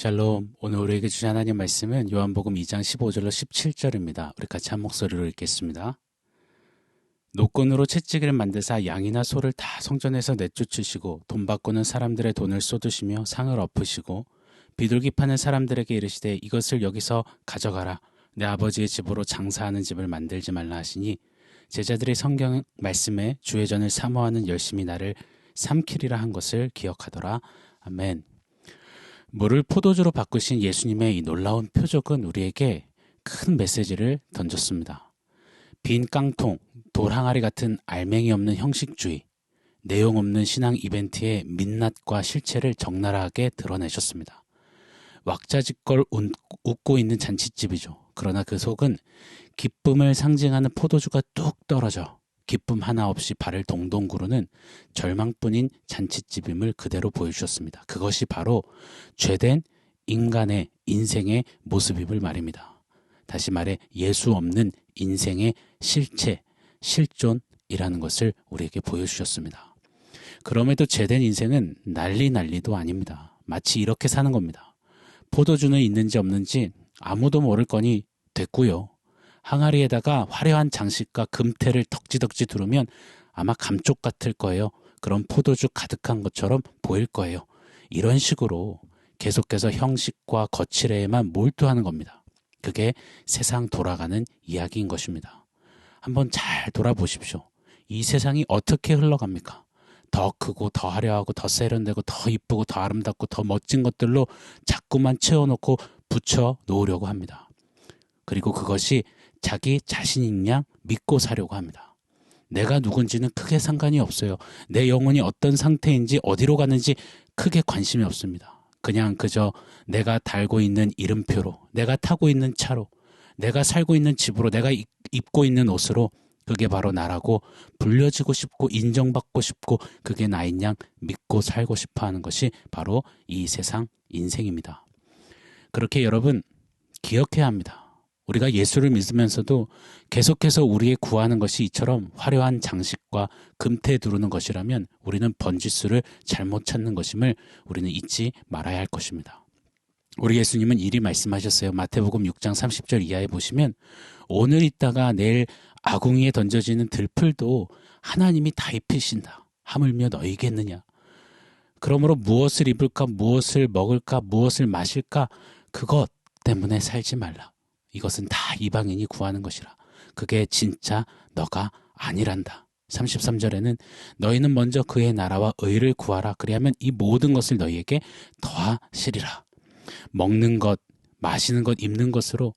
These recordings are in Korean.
샬롬. 오늘 우리에게 주신 하나님 말씀은 요한복음 2장 15절로 17절입니다. 우리 같이 한 목소리로 읽겠습니다. 노끈으로 채찍을 만드사 양이나 소를 다 성전에서 내쫓으시고 돈 바꾸는 사람들의 돈을 쏟으시며 상을 엎으시고 비둘기 파는 사람들에게 이르시되 이것을 여기서 가져가라. 내 아버지의 집으로 장사하는 집을 만들지 말라 하시니 제자들이 성경 말씀에 주의 전을 사모하는 열심히 나를 삼키리라 한 것을 기억하더라. 아멘. 물을 포도주로 바꾸신 예수님의 이 놀라운 표적은 우리에게 큰 메시지를 던졌습니다. 빈 깡통, 돌 항아리 같은 알맹이 없는 형식주의, 내용 없는 신앙 이벤트의 민낯과 실체를 적나라하게 드러내셨습니다. 왁자지껄 웃고 있는 잔칫집이죠. 그러나 그 속은 기쁨을 상징하는 포도주가 뚝 떨어져 기쁨 하나 없이 발을 동동 구르는 절망뿐인 잔칫집임을 그대로 보여주셨습니다. 그것이 바로 죄된 인간의 인생의 모습임을 말입니다. 다시 말해 예수 없는 인생의 실체, 실존이라는 것을 우리에게 보여주셨습니다. 그럼에도 죄된 인생은 난리도 아닙니다. 마치 이렇게 사는 겁니다. 포도주는 있는지 없는지 아무도 모를 거니 됐고요. 항아리에다가 화려한 장식과 금태를 덕지덕지 두르면 아마 감쪽 같을 거예요. 그럼 포도주 가득한 것처럼 보일 거예요. 이런 식으로 계속해서 형식과 거칠에만 몰두하는 겁니다. 그게 세상 돌아가는 이야기인 것입니다. 한번 잘 돌아보십시오. 이 세상이 어떻게 흘러갑니까? 더 크고 더 화려하고 더 세련되고 더 이쁘고 더 아름답고 더 멋진 것들로 자꾸만 채워놓고 붙여 놓으려고 합니다. 그리고 그것이 자기 자신인 양 믿고 사려고 합니다. 내가 누군지는 크게 상관이 없어요. 내 영혼이 어떤 상태인지 어디로 가는지 크게 관심이 없습니다. 그냥 그저 내가 달고 있는 이름표로, 내가 타고 있는 차로, 내가 살고 있는 집으로, 내가 입고 있는 옷으로 그게 바로 나라고 불려지고 싶고 인정받고 싶고 그게 나인 양 믿고 살고 싶어 하는 것이 바로 이 세상 인생입니다. 그렇게 여러분 기억해야 합니다. 우리가 예수를 믿으면서도 계속해서 우리의 구하는 것이 이처럼 화려한 장식과 금태 두르는 것이라면 우리는 번지수를 잘못 찾는 것임을 우리는 잊지 말아야 할 것입니다. 우리 예수님은 이리 말씀하셨어요. 마태복음 6장 30절 이하에 보시면 오늘 있다가 내일 아궁이에 던져지는 들풀도 하나님이 다 입히신다. 하물며 너희겠느냐. 그러므로 무엇을 입을까, 무엇을 먹을까, 무엇을 마실까 그것 때문에 살지 말라. 이것은 다 이방인이 구하는 것이라. 그게 진짜 너가 아니란다. 33절에는 너희는 먼저 그의 나라와 의를 구하라. 그리하면 이 모든 것을 너희에게 더하시리라. 먹는 것, 마시는 것, 입는 것으로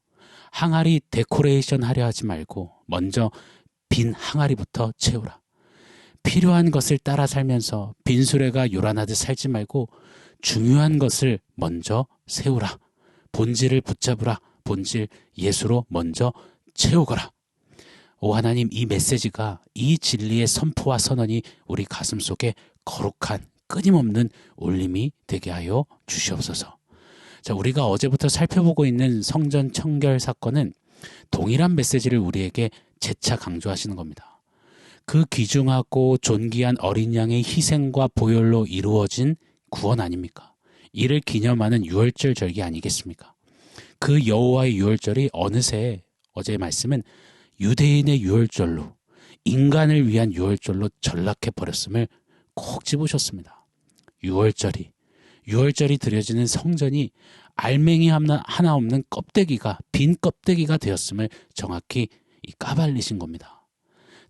항아리 데코레이션 하려 하지 말고 먼저 빈 항아리부터 채우라. 필요한 것을 따라 살면서 빈수레가 요란하듯 살지 말고 중요한 것을 먼저 세우라. 본질을 붙잡으라. 본질 예수로 먼저 채우거라. 오 하나님, 이 메시지가, 이 진리의 선포와 선언이 우리 가슴 속에 거룩한 끊임없는 울림이 되게 하여 주시옵소서. 자, 우리가 어제부터 살펴보고 있는 성전 청결 사건은 동일한 메시지를 우리에게 재차 강조하시는 겁니다. 그 귀중하고 존귀한 어린 양의 희생과 보혈로 이루어진 구원 아닙니까? 이를 기념하는 유월절 절기 아니겠습니까? 그 여호와의 유월절이 어느새 어제의 말씀은 유대인의 유월절로, 인간을 위한 유월절로 전락해버렸음을 꼭 집으셨습니다. 유월절이 드려지는 성전이 알맹이 하나 없는 껍데기가, 빈 껍데기가 되었음을 정확히 까발리신 겁니다.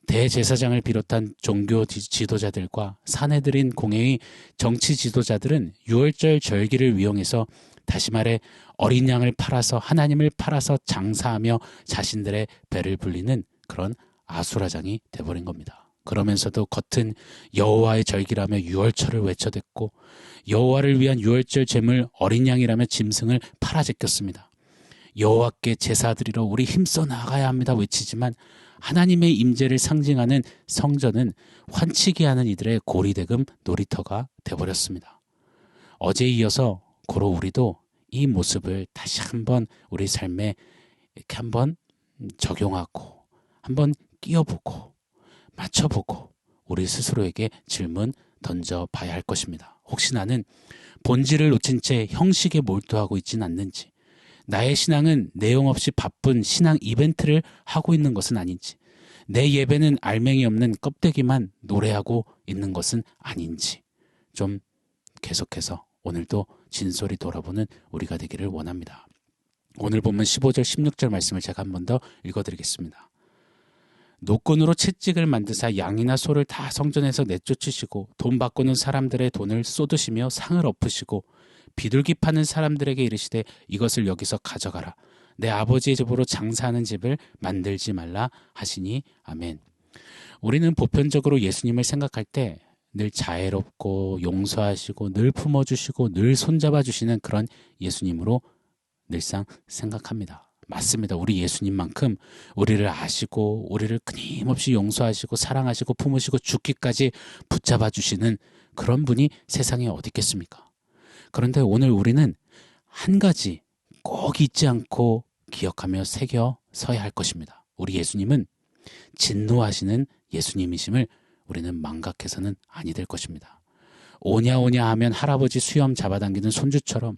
대제사장을 비롯한 종교 지도자들과 사내들인 공회의 정치 지도자들은 유월절 절기를 이용해서, 다시 말해 어린 양을 팔아서, 하나님을 팔아서 장사하며 자신들의 배를 불리는 그런 아수라장이 돼버린 겁니다. 그러면서도 겉은 여호와의 절기라며 유월절을 외쳐댔고 여호와를 위한 유월절 제물 어린 양이라며 짐승을 팔아 제꼈습니다. 여호와께 제사드리러 우리 힘써 나가야 합니다 외치지만 하나님의 임재를 상징하는 성전은 환치게 하는 이들의 고리대금 놀이터가 돼버렸습니다. 어제에 이어서 고로 우리도 이 모습을 다시 한번 우리 삶에 이렇게 한번 적용하고 한번 끼워보고 맞춰보고 우리 스스로에게 질문 던져봐야 할 것입니다. 혹시 나는 본질을 놓친 채 형식에 몰두하고 있지는 않는지, 나의 신앙은 내용 없이 바쁜 신앙 이벤트를 하고 있는 것은 아닌지, 내 예배는 알맹이 없는 껍데기만 노래하고 있는 것은 아닌지 좀 계속해서 오늘도 진솔히 돌아보는 우리가 되기를 원합니다. 오늘 본문 15절 16절 말씀을 제가 한 번 더 읽어드리겠습니다. 노끈으로 채찍을 만드사 양이나 소를 다 성전에서 내쫓으시고 돈 바꾸는 사람들의 돈을 쏟으시며 상을 엎으시고 비둘기 파는 사람들에게 이르시되 이것을 여기서 가져가라. 내 아버지의 집으로 장사하는 집을 만들지 말라 하시니 아멘. 우리는 보편적으로 예수님을 생각할 때 늘 자애롭고 용서하시고 늘 품어주시고 늘 손잡아주시는 그런 예수님으로 늘상 생각합니다. 맞습니다. 우리 예수님만큼 우리를 아시고 우리를 끊임없이 용서하시고 사랑하시고 품으시고 죽기까지 붙잡아 주시는 그런 분이 세상에 어디 있겠습니까? 그런데 오늘 우리는 한 가지 꼭 잊지 않고 기억하며 새겨 서야 할 것입니다. 우리 예수님은 진노하시는 예수님이심을 우리는 망각해서는 아니 될 것입니다. 오냐 오냐 하면 할아버지 수염 잡아당기는 손주처럼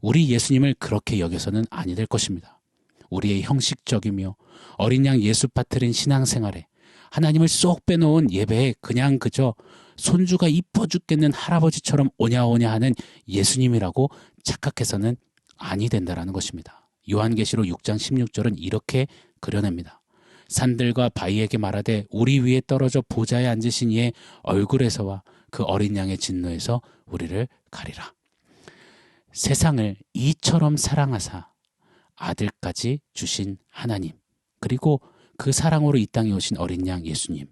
우리 예수님을 그렇게 여겨서는 아니 될 것입니다. 우리의 형식적이며 어린 양 예수 빠뜨린 신앙생활에 하나님을 쏙 빼놓은 예배에 그냥 그저 손주가 이뻐 죽겠는 할아버지처럼 오냐오냐 하는 예수님이라고 착각해서는 아니 된다라는 것입니다. 요한계시록 6장 16절은 이렇게 그려냅니다. 산들과 바위에게 말하되 우리 위에 떨어져 보좌에 앉으신 이의 얼굴에서와 그 어린 양의 진노에서 우리를 가리라. 세상을 이처럼 사랑하사 아들까지 주신 하나님, 그리고 그 사랑으로 이 땅에 오신 어린 양 예수님,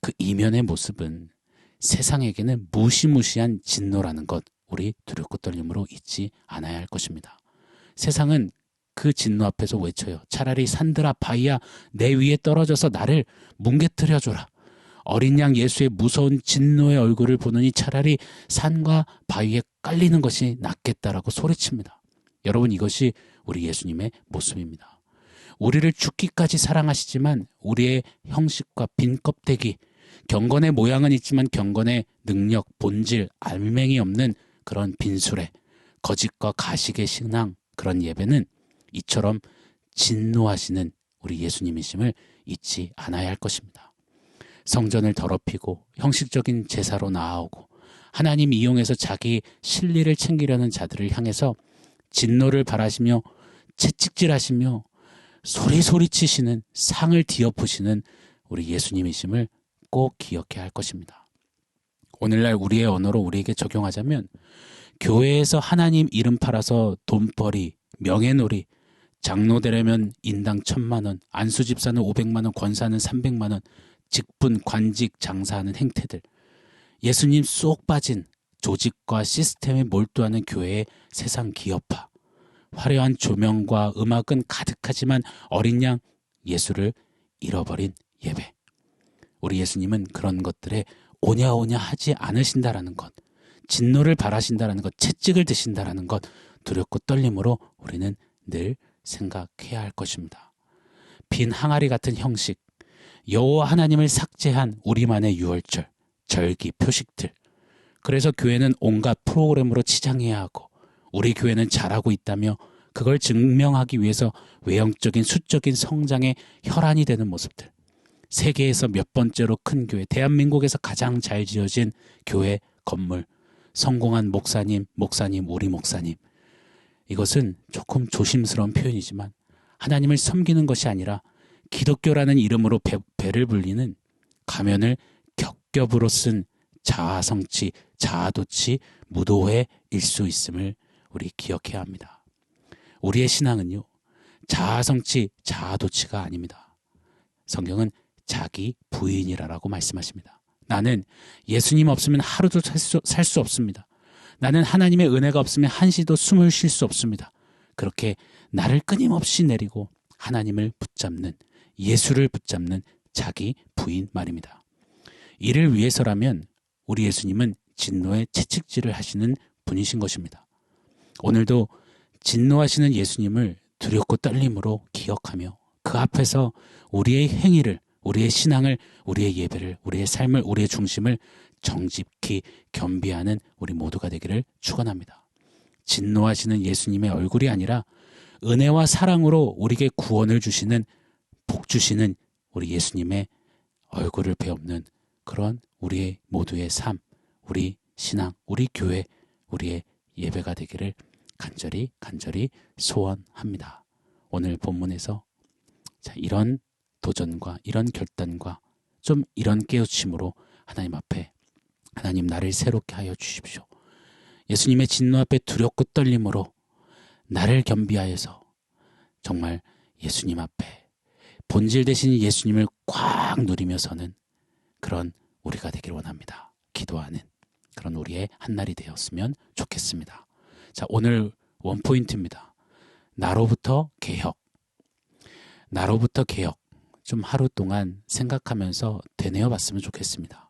그 이면의 모습은 세상에게는 무시무시한 진노라는 것 우리 두렵고 떨림으로 잊지 않아야 할 것입니다. 세상은 그 진노 앞에서 외쳐요. 차라리 산들아 바위야 내 위에 떨어져서 나를 뭉개뜨려줘라. 어린 양 예수의 무서운 진노의 얼굴을 보느니 차라리 산과 바위에 깔리는 것이 낫겠다라고 소리칩니다. 여러분, 이것이 우리 예수님의 모습입니다. 우리를 죽기까지 사랑하시지만 우리의 형식과 빈 껍데기, 경건의 모양은 있지만 경건의 능력, 본질, 알맹이 없는 그런 빈술에 거짓과 가식의 신앙, 그런 예배는 이처럼 진노하시는 우리 예수님이심을 잊지 않아야 할 것입니다. 성전을 더럽히고 형식적인 제사로 나아오고 하나님 이용해서 자기 실리를 챙기려는 자들을 향해서 진노를 바라시며 채찍질하시며 소리치시는 상을 뒤엎으시는 우리 예수님이심을 꼭 기억해야 할 것입니다. 오늘날 우리의 언어로 우리에게 적용하자면 교회에서 하나님 이름 팔아서 돈벌이, 명예놀이, 장로 되려면 인당 1,000만 원, 안수집사는 500만 원, 권사는 300만 원, 직분, 관직, 장사하는 행태들, 예수님 쏙 빠진 조직과 시스템에 몰두하는 교회의 세상 기업화, 화려한 조명과 음악은 가득하지만 어린 양 예수를 잃어버린 예배. 우리 예수님은 그런 것들에 오냐오냐 하지 않으신다라는 것, 진노를 바라신다라는 것, 채찍을 드신다라는 것 두렵고 떨림으로 우리는 늘 생각해야 할 것입니다. 빈 항아리 같은 형식, 여호와 하나님을 삭제한 우리만의 유월절, 절기, 표식들. 그래서 교회는 온갖 프로그램으로 치장해야 하고 우리 교회는 잘하고 있다며 그걸 증명하기 위해서 외형적인 수적인 성장에 혈안이 되는 모습들. 세계에서 몇 번째로 큰 교회, 대한민국에서 가장 잘 지어진 교회 건물, 성공한 목사님, 우리 목사님. 이것은 조금 조심스러운 표현이지만 하나님을 섬기는 것이 아니라 기독교라는 이름으로 배를 불리는 가면을 겹겹으로 쓴 자아성취, 자아도취, 무도회일 수 있음을 우리 기억해야 합니다. 우리의 신앙은요, 자아성취, 자아도취가 아닙니다. 성경은 자기 부인이라고 말씀하십니다. 나는 예수님 없으면 하루도 살 수 없습니다. 나는 하나님의 은혜가 없으면 한시도 숨을 쉴 수 없습니다. 그렇게 나를 끊임없이 내리고 하나님을 붙잡는, 예수를 붙잡는 자기 부인 말입니다. 이를 위해서라면 우리 예수님은 진노의 채찍질을 하시는 분이신 것입니다. 오늘도 진노하시는 예수님을 두렵고 떨림으로 기억하며 그 앞에서 우리의 행위를, 우리의 신앙을, 우리의 예배를, 우리의 삶을, 우리의 중심을 정직히 지극히 겸비하는 우리 모두가 되기를 축원합니다. 진노하시는 예수님의 얼굴이 아니라 은혜와 사랑으로 우리에게 구원을 주시는, 복 주시는 우리 예수님의 얼굴을 베옵는 그런 우리의 모두의 삶, 우리 신앙, 우리 교회, 우리의 예배가 되기를 간절히 소원합니다. 오늘 본문에서 이런 도전과 이런 결단과 좀 이런 깨우침으로 하나님 앞에, 하나님 나를 새롭게 하여 주십시오. 예수님의 진노 앞에 두렵고 떨림으로 나를 겸비하여서 정말 예수님 앞에 본질 되신 예수님을 꽉 누리며 서는 그런 우리가 되길 원합니다. 기도하는 그런 우리의 한날이 되었으면 좋겠습니다. 자, 오늘 원포인트입니다. 나로부터 개혁. 나로부터 개혁. 좀 하루 동안 생각하면서 되뇌어 봤으면 좋겠습니다.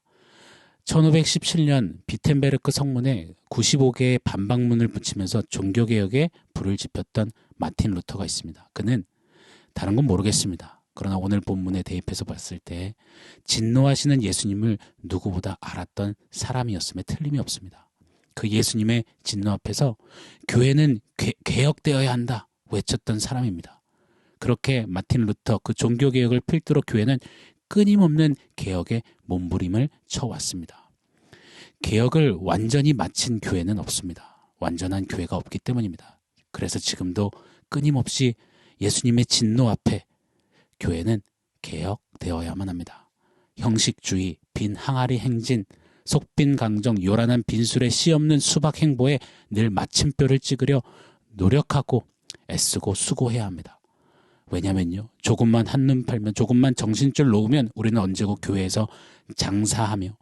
1517년 비텐베르크 성문에 95개의 반박문을 붙이면서 종교개혁에 불을 지폈던 마틴 루터가 있습니다. 그는 다른 건 모르겠습니다. 그러나 오늘 본문에 대입해서 봤을 때 진노하시는 예수님을 누구보다 알았던 사람이었음에 틀림이 없습니다. 그 예수님의 진노 앞에서 교회는 개혁되어야 한다 외쳤던 사람입니다. 그렇게 마틴 루터 그 종교개혁을 필두로 교회는 끊임없는 개혁에 몸부림을 쳐왔습니다. 개혁을 완전히 마친 교회는 없습니다. 완전한 교회가 없기 때문입니다. 그래서 지금도 끊임없이 예수님의 진노 앞에 교회는 개혁되어야만 합니다. 형식주의, 빈 항아리 행진, 속빈 강정, 요란한 빈술에 씨 없는 수박 행보에 늘 마침표를 찍으려 노력하고 애쓰고 수고해야 합니다. 왜냐면요, 조금만 한눈 팔면, 조금만 정신줄 놓으면 우리는 언제고 교회에서 장사하며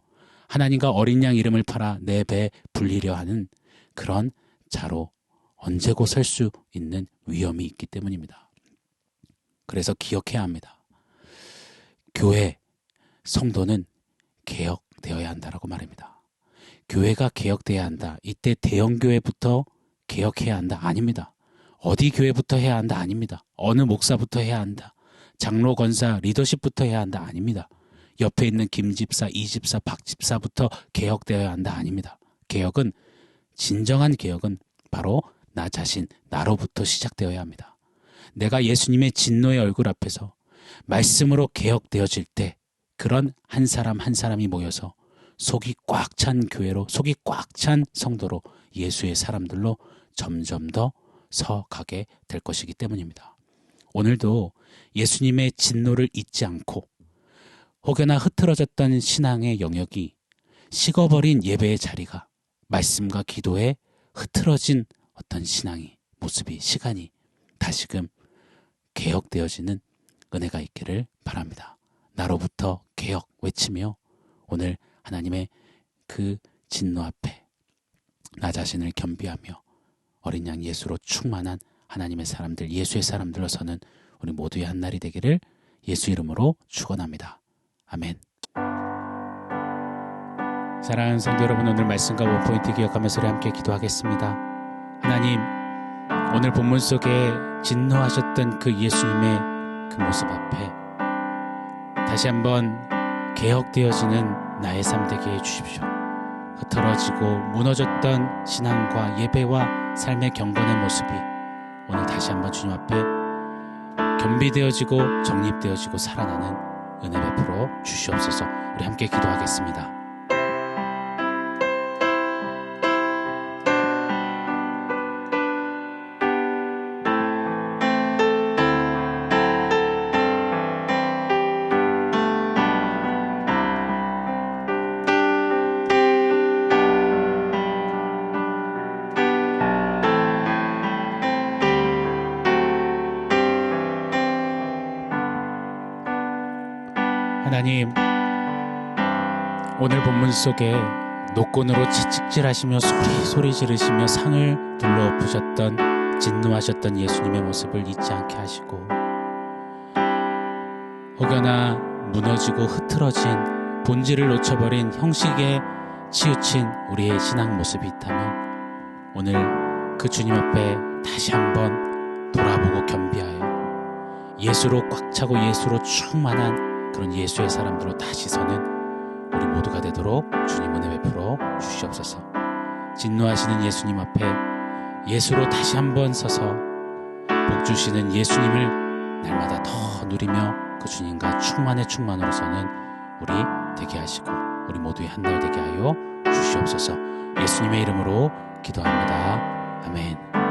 하나님과 어린 양 이름을 팔아 내 배 불리려 하는 그런 자로 언제고 설 수 있는 위험이 있기 때문입니다. 그래서 기억해야 합니다. 교회, 성도는 개혁되어야 한다라고 말합니다. 교회가 개혁돼야 한다. 이때 대형교회부터 개혁해야 한다. 아닙니다. 어디 교회부터 해야 한다. 아닙니다. 어느 목사부터 해야 한다. 장로, 권사, 리더십부터 해야 한다. 아닙니다. 옆에 있는 김집사, 이집사, 박집사부터 개혁되어야 한다. 아닙니다. 개혁은, 진정한 개혁은 바로 나 자신, 나로부터 시작되어야 합니다. 내가 예수님의 진노의 얼굴 앞에서 말씀으로 개혁되어질 때 그런 한 사람 한 사람이 모여서 속이 꽉 찬 교회로, 속이 꽉 찬 성도로, 예수의 사람들로 점점 더 서가게 될 것이기 때문입니다. 오늘도 예수님의 진노를 잊지 않고 혹여나 흐트러졌던 신앙의 영역이, 식어버린 예배의 자리가 말씀과 기도에 흐트러진 어떤 신앙이, 모습이, 시간이 다시금 개혁되어지는 은혜가 있기를 바랍니다. 나로부터 개혁 외치며 오늘 하나님의 그 진노 앞에 나 자신을 겸비하며 어린 양 예수로 충만한 하나님의 사람들, 예수의 사람들로 서는 우리 모두의 한날이 되기를 예수 이름으로 축원합니다. 아멘. 사랑하는 성도 여러분, 오늘 말씀과 원포인트 기억하면서 우리 함께 기도하겠습니다. 하나님, 오늘 본문 속에 진노하셨던 그 예수님의 그 모습 앞에 다시 한번 개혁되어지는 나의 삶 되게 해주십시오. 흐트러지고 무너졌던 신앙과 예배와 삶의 경건의 모습이 오늘 다시 한번 주님 앞에 겸비되어지고 정립되어지고 살아나는 은혜 베풀어 주시옵소서. 우리 함께 기도하겠습니다. 하나님, 오늘 본문 속에 노끈으로 채찍질하시며 소리 지르시며 상을 둘러엎으셨던, 진노하셨던 예수님의 모습을 잊지 않게 하시고 혹여나 무너지고 흐트러진, 본질을 놓쳐버린, 형식에 치우친 우리의 신앙 모습이 있다면 오늘 그 주님 앞에 다시 한번 돌아보고 겸비하여 예수로 꽉 차고 예수로 충만한 그런 예수의 사람들로 다시 서는 우리 모두가 되도록 주님 은혜 베풀어 주시옵소서. 진노하시는 예수님 앞에 예수로 다시 한번 서서 복 주시는 예수님을 날마다 더 누리며 그 주님과 충만의 충만으로서는 우리 되게 하시고 우리 모두의 한 날 되게 하여 주시옵소서. 예수님의 이름으로 기도합니다. 아멘.